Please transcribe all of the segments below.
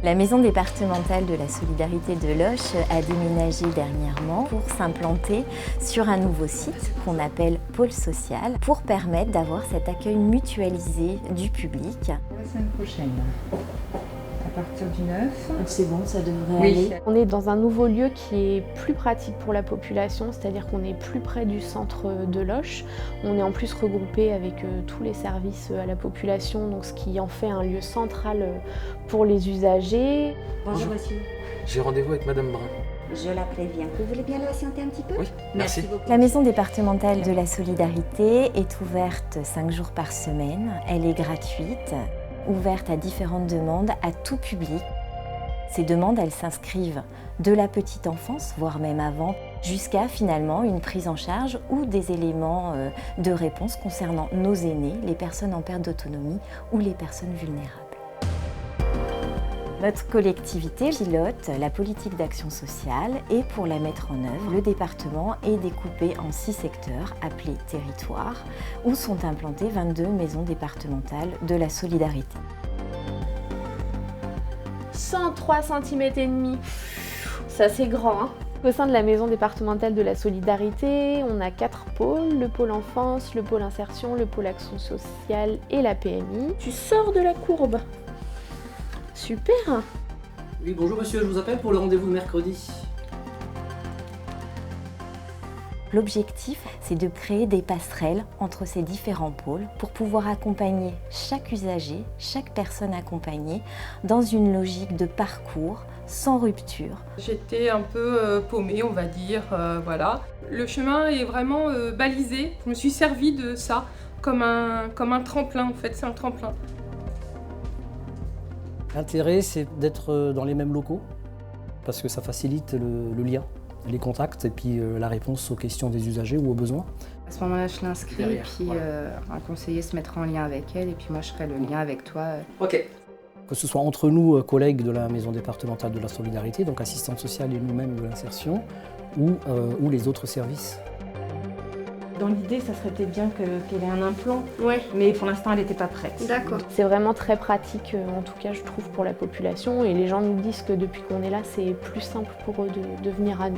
La maison départementale de la solidarité de Loches a déménagé dernièrement pour s'implanter sur un nouveau site qu'on appelle Pôle social pour permettre d'avoir cet accueil mutualisé du public. La semaine prochaine, à partir du 9. C'est bon, ça devrait aller. On est dans un nouveau lieu qui est plus pratique pour la population, c'est-à-dire qu'on est plus près du centre de Loches. On est en plus regroupé avec tous les services à la population, donc ce qui en fait un lieu central pour les usagers. Bonjour monsieur. J'ai rendez-vous avec Madame Brun. Je la préviens. Vous voulez bien la patienter un petit peu? Oui, merci. beaucoup. La maison départementale de la solidarité est ouverte 5 jours par semaine. Elle est gratuite, ouverte à différentes demandes, à tout public. Ces demandes, elles s'inscrivent de la petite enfance, voire même avant, jusqu'à finalement une prise en charge ou des éléments de réponse concernant nos aînés, les personnes en perte d'autonomie ou les personnes vulnérables. Notre collectivité pilote la politique d'action sociale et pour la mettre en œuvre, le département est découpé en 6 secteurs appelés territoires où sont implantées 22 maisons départementales de la solidarité. 103 cm et demi, ça c'est grand. Au sein de la maison départementale de la solidarité, on a 4 pôles, le pôle enfance, le pôle insertion, le pôle action sociale et la PMI. Tu sors de la courbe. Super. Oui, bonjour monsieur, je vous appelle pour le rendez-vous de mercredi. L'objectif, c'est de créer des passerelles entre ces différents pôles pour pouvoir accompagner chaque usager, chaque personne accompagnée dans une logique de parcours sans rupture. J'étais un peu paumée, on va dire, voilà. Le chemin est vraiment balisé. Je me suis servi de ça comme un tremplin, en fait, c'est un tremplin. L'intérêt, c'est d'être dans les mêmes locaux, parce que ça facilite le lien, les contacts et puis la réponse aux questions des usagers ou aux besoins. À ce moment-là, je l'inscris et Derrière, puis voilà. un conseiller se mettra en lien avec elle et puis moi je ferai le lien avec toi. Ok. Que ce soit entre nous, collègues de la maison départementale de la solidarité, donc assistante sociale et nous-mêmes de l'insertion, ou les autres services. Dans l'idée, ça serait peut-être bien qu'elle ait un implant, Ouais. mais pour l'instant, elle n'était pas prête. D'accord. C'est vraiment très pratique, en tout cas je trouve, pour la population. Et les gens nous disent que depuis qu'on est là, c'est plus simple pour eux de venir à nous.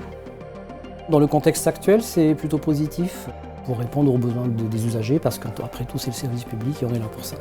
Dans le contexte actuel, c'est plutôt positif pour répondre aux besoins des usagers, parce qu'après tout, c'est le service public et on est là pour ça.